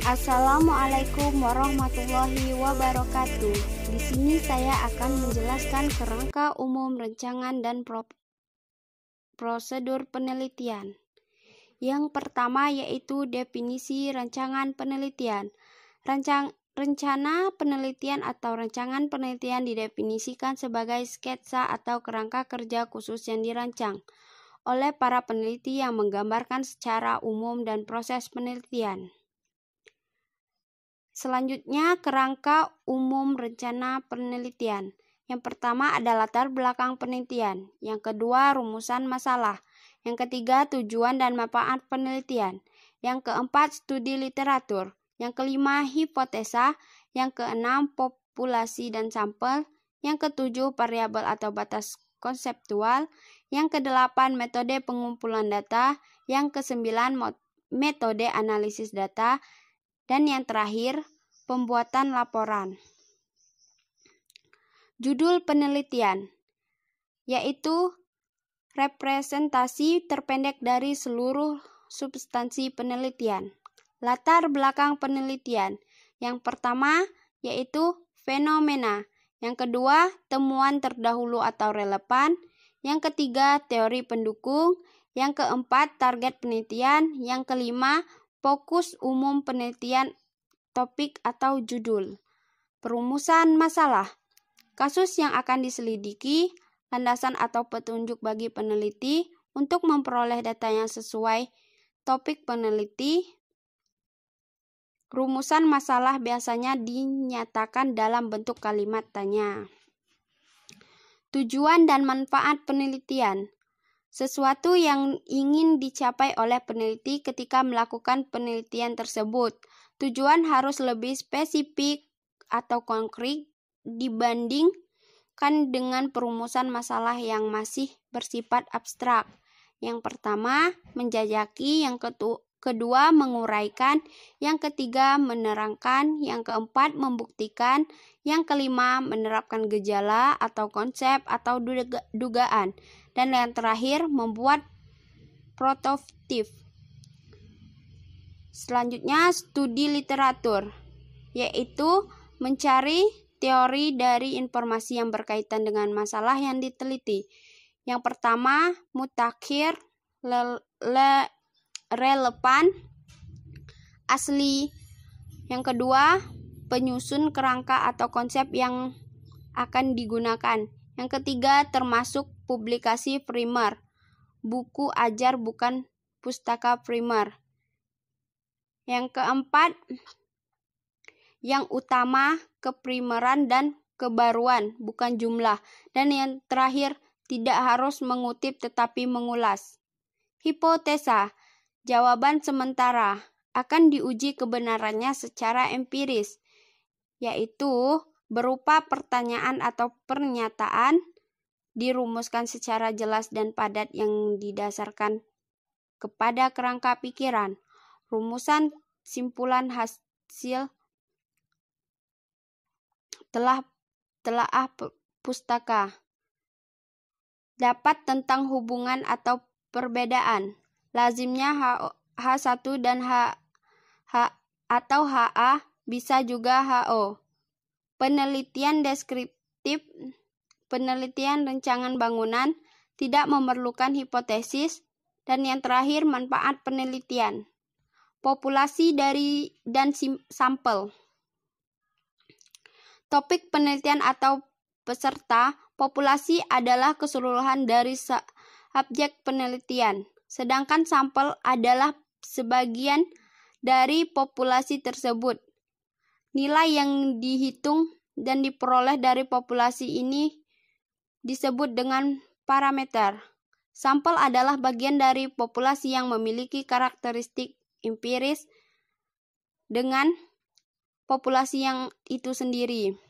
Assalamualaikum warahmatullahi wabarakatuh. Di sini saya akan menjelaskan kerangka umum rancangan dan prosedur penelitian. Yang pertama yaitu definisi rancangan penelitian. Rencana penelitian atau rancangan penelitian didefinisikan sebagai sketsa atau kerangka kerja khusus yang dirancang oleh para peneliti yang menggambarkan secara umum dan proses penelitian. Selanjutnya, kerangka umum rencana penelitian. Yang pertama adalah latar belakang penelitian. Yang kedua, rumusan masalah. Yang ketiga, tujuan dan manfaat penelitian. Yang keempat, studi literatur. Yang kelima, hipotesa. Yang keenam, populasi dan sampel. Yang ketujuh, variabel atau batas konseptual. Yang kedelapan, metode pengumpulan data. Yang kesembilan, metode analisis data. Dan yang terakhir, pembuatan laporan. Judul penelitian, yaitu representasi terpendek dari seluruh substansi penelitian. Latar belakang penelitian, yang pertama yaitu fenomena. Yang kedua, temuan terdahulu atau relevan. Yang ketiga, teori pendukung. Yang keempat, target penelitian. Yang kelima, fokus umum penelitian, topik atau judul. Perumusan masalah. Kasus yang akan diselidiki, landasan atau petunjuk bagi peneliti untuk memperoleh data yang sesuai topik peneliti. Rumusan masalah biasanya dinyatakan dalam bentuk kalimat tanya. Tujuan dan manfaat penelitian. Sesuatu yang ingin dicapai oleh peneliti ketika melakukan penelitian tersebut. Tujuan harus lebih spesifik atau konkret dibandingkan dengan perumusan masalah yang masih bersifat abstrak. Yang pertama, menjajaki. Yang kedua, menguraikan. Yang ketiga, menerangkan. Yang keempat, membuktikan. Yang kelima, menerapkan gejala atau konsep atau dugaan. Dan yang terakhir, membuat prototip. Selanjutnya, studi literatur, yaitu mencari teori dari informasi yang berkaitan dengan masalah yang diteliti. Yang pertama, mutakhir, relevan, asli. Yang kedua, penyusun kerangka atau konsep yang akan digunakan. Yang ketiga, termasuk publikasi primer, buku ajar bukan pustaka primer. Yang keempat, yang utama, keprimeran dan kebaruan, bukan jumlah. Dan yang terakhir, tidak harus mengutip tetapi mengulas. Hipotesa, jawaban sementara, akan diuji kebenarannya secara empiris, yaitu berupa pertanyaan atau pernyataan, dirumuskan secara jelas dan padat yang didasarkan kepada kerangka pikiran. Rumusan simpulan hasil telaah pustaka. Dapat tentang hubungan atau perbedaan. Lazimnya H1 dan H atau HA, bisa juga HO. Penelitian deskriptif, penelitian rancangan bangunan, tidak memerlukan hipotesis. Dan yang terakhir, manfaat penelitian. Populasi dan sampel. Topik penelitian atau peserta. Populasi adalah keseluruhan dari subjek penelitian, sedangkan sampel adalah sebagian dari populasi tersebut. Nilai yang dihitung dan diperoleh dari populasi ini disebut dengan parameter. Sampel adalah bagian dari populasi yang memiliki karakteristik empiris dengan populasi yang itu sendiri.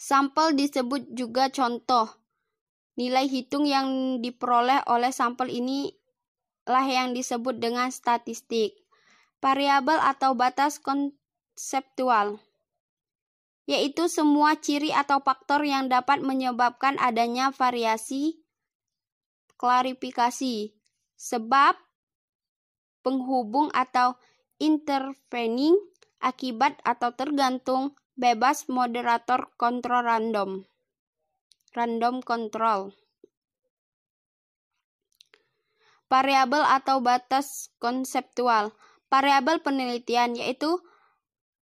Sampel disebut juga contoh. Nilai hitung yang diperoleh oleh sampel inilah yang disebut dengan statistik. Variabel atau batas konseptual, yaitu semua ciri atau faktor yang dapat menyebabkan adanya variasi, klarifikasi, sebab, penghubung atau intervening, akibat atau tergantung, bebas, moderator, kontrol random. Random control. Variabel atau batas konseptual. Variabel penelitian yaitu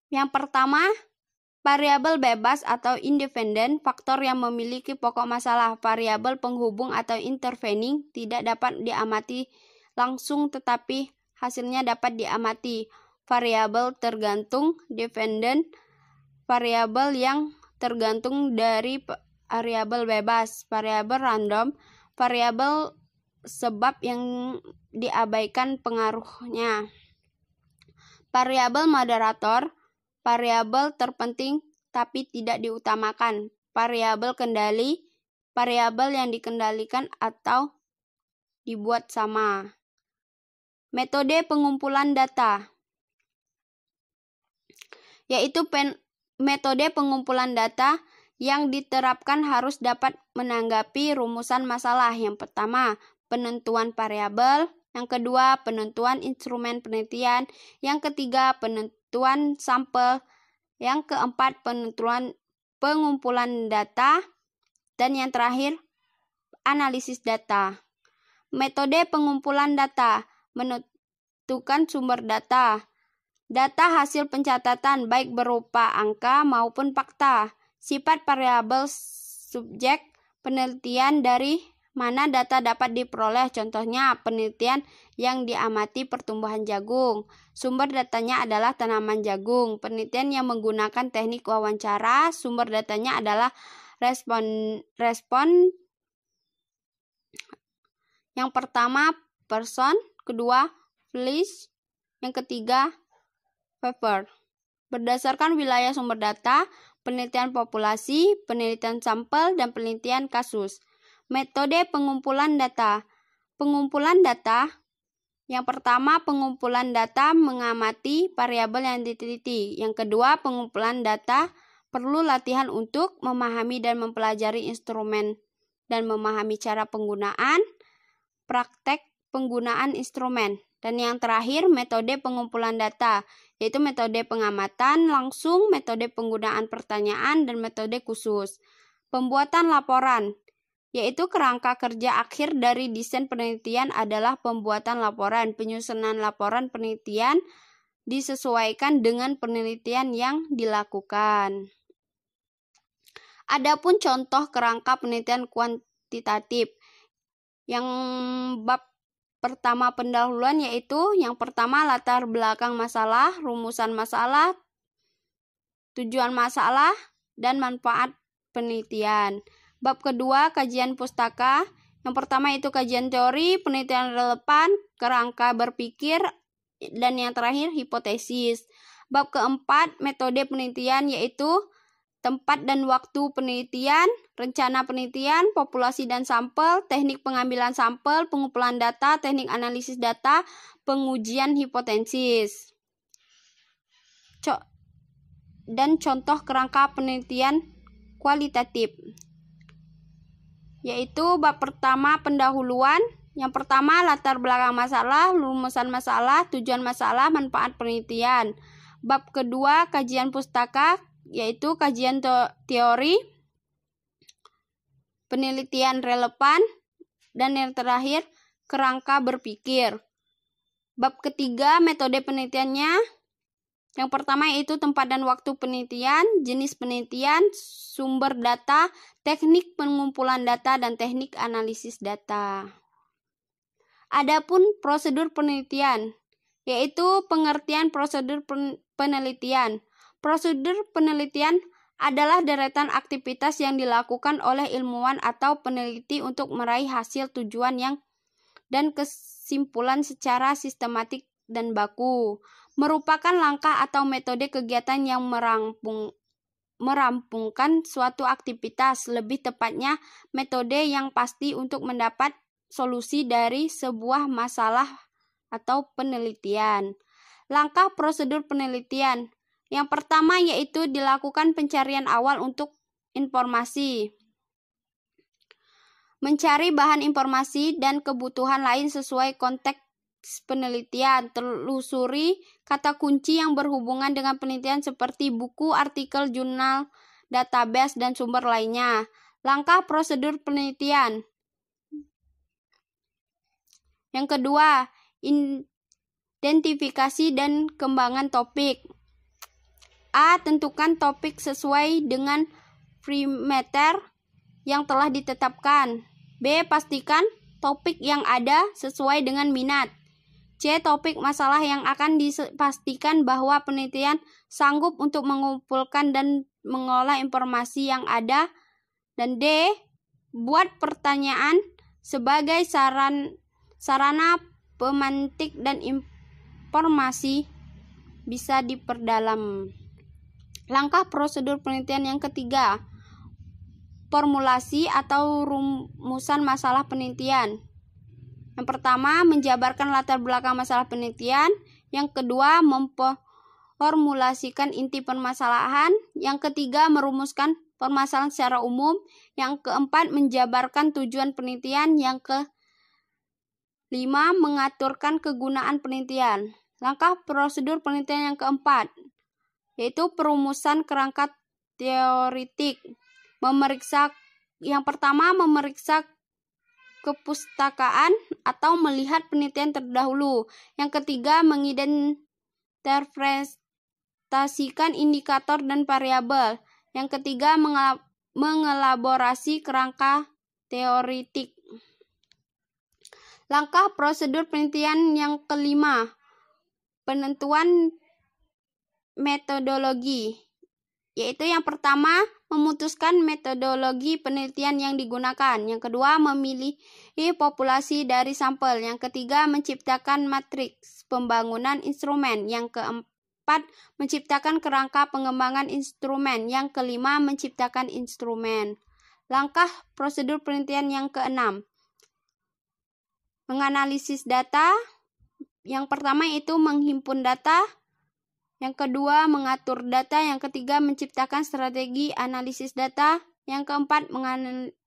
yang pertama, variabel bebas atau independen, faktor yang memiliki pokok masalah. Variabel penghubung atau intervening tidak dapat diamati langsung tetapi hasilnya dapat diamati. Variabel tergantung, dependent, variabel yang tergantung dari variabel bebas, variabel random, variabel sebab yang diabaikan pengaruhnya. Variabel moderator, variabel terpenting tapi tidak diutamakan. Variabel kendali, variabel yang dikendalikan atau dibuat sama. Metode pengumpulan data yaitu metode pengumpulan data yang diterapkan harus dapat menanggapi rumusan masalah. Yang pertama, penentuan variabel. Yang kedua, penentuan instrumen penelitian. Yang ketiga, penentuan sampel. Yang keempat, penentuan pengumpulan data. Dan yang terakhir, analisis data. Metode pengumpulan data menentukan sumber data. Data hasil pencatatan baik berupa angka maupun fakta. Sifat variabel subjek penelitian dari mana data dapat diperoleh. Contohnya penelitian yang diamati pertumbuhan jagung. Sumber datanya adalah tanaman jagung. Penelitian yang menggunakan teknik wawancara. Sumber datanya adalah respon. Yang pertama person, kedua flies, yang ketiga paper. Berdasarkan wilayah sumber data, penelitian populasi, penelitian sampel, dan penelitian kasus. Metode pengumpulan data. Pengumpulan data. Yang pertama, pengumpulan data mengamati variabel yang diteliti. Yang kedua, pengumpulan data perlu latihan untuk memahami dan mempelajari instrumen dan memahami cara penggunaan, praktek penggunaan instrumen. Dan yang terakhir, metode pengumpulan data, yaitu metode pengamatan langsung, metode penggunaan pertanyaan, dan metode khusus. Pembuatan laporan, yaitu kerangka kerja akhir dari desain penelitian adalah pembuatan laporan. Penyusunan laporan penelitian disesuaikan dengan penelitian yang dilakukan. Adapun contoh kerangka penelitian kuantitatif. Yang bab pertama pendahuluan yaitu yang pertama latar belakang masalah, rumusan masalah, tujuan masalah, dan manfaat penelitian. Bab kedua kajian pustaka. Yang pertama itu kajian teori, penelitian relevan, kerangka berpikir, dan yang terakhir hipotesis. Bab keempat metode penelitian yaitu tempat dan waktu penelitian, rencana penelitian, populasi dan sampel, teknik pengambilan sampel, pengumpulan data, teknik analisis data, pengujian hipotesis. Dan contoh kerangka penelitian kualitatif. Yaitu bab pertama pendahuluan. Yang pertama latar belakang masalah, rumusan masalah, tujuan masalah, manfaat penelitian. Bab kedua kajian pustaka, yaitu kajian teori, penelitian relevan, dan yang terakhir kerangka berpikir. Bab ketiga metode penelitiannya. Yang pertama yaitu tempat dan waktu penelitian, jenis penelitian, sumber data, teknik pengumpulan data, dan teknik analisis data. Adapun prosedur penelitian, yaitu pengertian prosedur penelitian. Prosedur penelitian adalah deretan aktivitas yang dilakukan oleh ilmuwan atau peneliti untuk meraih hasil tujuan dan kesimpulan secara sistematik dan baku. Merupakan langkah atau metode kegiatan yang merampungkan suatu aktivitas, lebih tepatnya metode yang pasti untuk mendapat solusi dari sebuah masalah atau penelitian. Langkah prosedur penelitian. Yang pertama yaitu dilakukan pencarian awal untuk informasi. Mencari bahan informasi dan kebutuhan lain sesuai konteks penelitian. Telusuri kata kunci yang berhubungan dengan penelitian seperti buku, artikel, jurnal, database, dan sumber lainnya. Langkah prosedur penelitian. Yang kedua, identifikasi dan kembangan topik. A. Tentukan topik sesuai dengan parameter yang telah ditetapkan. B. Pastikan topik yang ada sesuai dengan minat. C. Topik masalah yang akan dipastikan bahwa penelitian sanggup untuk mengumpulkan dan mengolah informasi yang ada. Dan D. Buat pertanyaan sebagai sarana pemantik dan informasi bisa diperdalam. Langkah prosedur penelitian yang ketiga, formulasi atau rumusan masalah penelitian. Yang pertama, menjabarkan latar belakang masalah penelitian. Yang kedua, memformulasikan inti permasalahan. Yang ketiga, merumuskan permasalahan secara umum. Yang keempat, menjabarkan tujuan penelitian. Yang kelima, mengaturkan kegunaan penelitian. Langkah prosedur penelitian yang keempat, yaitu perumusan kerangka teoritik. Yang pertama, memeriksa kepustakaan atau melihat penelitian terdahulu. Yang ketiga, menginterpretasikan indikator dan variabel. Yang ketiga, mengelaborasi kerangka teoritik. Langkah prosedur penelitian yang kelima, penentuan metodologi, yaitu yang pertama, memutuskan metodologi penelitian yang digunakan. Yang kedua, memilih populasi dari sampel. Yang ketiga, menciptakan matriks pembangunan instrumen. Yang keempat, menciptakan kerangka pengembangan instrumen. Yang kelima, menciptakan instrumen. Langkah prosedur penelitian yang keenam, menganalisis data. Yang pertama itu menghimpun data. Yang kedua, mengatur data. Yang ketiga, menciptakan strategi analisis data. Yang keempat,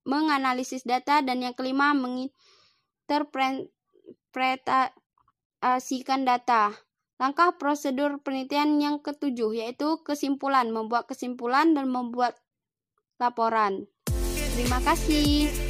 menganalisis data. Dan yang kelima, menginterpretasikan data. Langkah prosedur penelitian yang ketujuh, yaitu kesimpulan, membuat kesimpulan dan membuat laporan. Terima kasih.